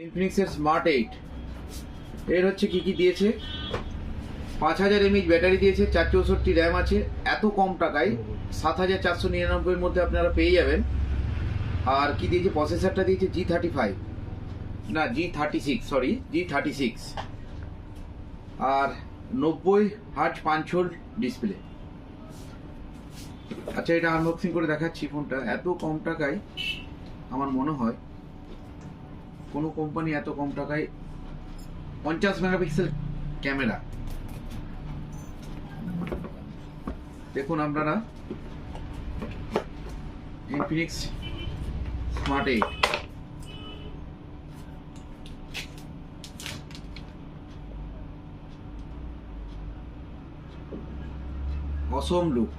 ইনফিনিক্সের smart 8 এর হচ্ছে কি দিয়েছে, 5000 mAh ব্যাটারি দিয়েছে, 464 র্যাম আছে। এত কম টাকায় 7499 মধ্যে আপনারা পেয়ে যাবেন। আর কি দিয়েছে, প্রসেসরটা দিয়েছে G35 না G36, সরি G36, আর 90Hz 5V ডিসপ্লে। আচ্ছা, এটা আনবক্সিং করে দেখাচ্ছি। ফোনটা এত কম টাকায় আমার মনে হয় কোনো কোম্পানি এত কম টাকায় 50 মেগাপিক্সেল ক্যামেরা, দেখুন আপনারা, ইনফিনিক্স স্মার্ট 8। অসম লুক,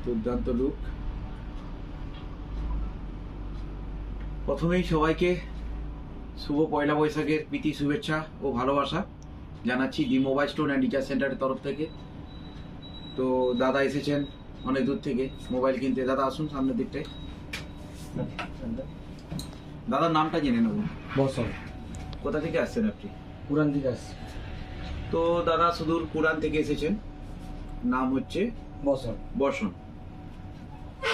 দুর্দান্ত লুক। প্রথমেই সবাইকে শুভ পয়লা বৈশাখের প্রীতি শুভেচ্ছা ও ভালোবাসা জানাচ্ছি দি মোবাইল স্টোর অ্যান্ড রিচার্জ সেন্টারের তরফ থেকে। তো দাদা এসেছেন অনেক দূর থেকে মোবাইল কিনতে। দাদা আসুন সামনের দিকটায়। দাদার নামটা জেনে নেব। বসন। কোথা থেকে আসছেন আপনি? পুরান থেকে আসছে। তো দাদা সুদূর পুরান থেকে এসেছেন, নাম হচ্ছে বসন। বর্ষণ।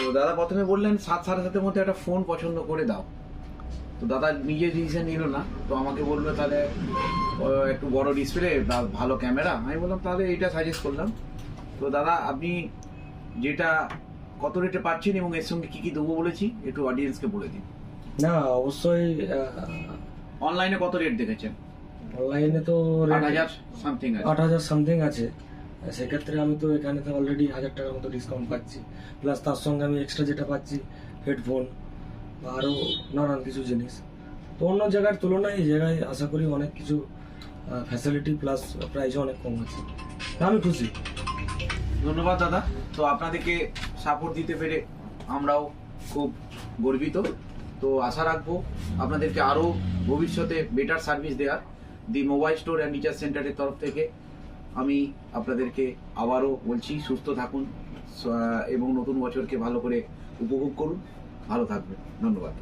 তো দাদা প্রথমে বললেন 7-7.5 মধ্যে একটা ফোন পছন্দ করে দাও। তো দাদা নিজে ডিসিশন নিল না, তো আমাকে বললো তাহলে একটু বড় ডিসপ্লে, ভালো ক্যামেরা। আমি বললাম তাহলে এইটা সাজেস্ট করলাম। তো দাদা আপনি যেটা কত রেটে পাচ্ছেন এবং এর সঙ্গে কি কি দেবো বলেছি একটু অডিয়েন্সকে বলে দিন। না, অবশ্যই অনলাইনে কত রেট দেখেছেন? অনলাইনে তো 8000 সামথিং আছে। 8000 সামথিং আছে। সেক্ষেত্রে আমি তো এখানে তো অলরেডি 1000 টাকার মতো ডিসকাউন্ট পাচ্ছি, প্লাস তার সঙ্গে আমি এক্সট্রা যেটা পাচ্ছি হেডফোন বা আরও নানান কিছু জিনিস। তো অন্য জায়গার তুলনায় এই জায়গায় আশা করি অনেক কিছু ফ্যাসিলিটি প্লাস প্রাইসও অনেক কম আছে। আমি খুশি। ধন্যবাদ দাদা। তো আপনাদেরকে সাপোর্ট দিতে পেরে আমরাও খুব গর্বিত। তো আশা রাখবো আপনাদেরকে আরও ভবিষ্যতে বেটার সার্ভিস দেওয়ার। দি মোবাইল স্টোর অ্যান্ড রিচার্জ সেন্টারের তরফ থেকে আমি আপনাদেরকে আবারও বলছি, সুস্থ থাকুন এবং নতুন বছরকে ভালো করে উপভোগ করুন। ভালো থাকবেন। ধন্যবাদ।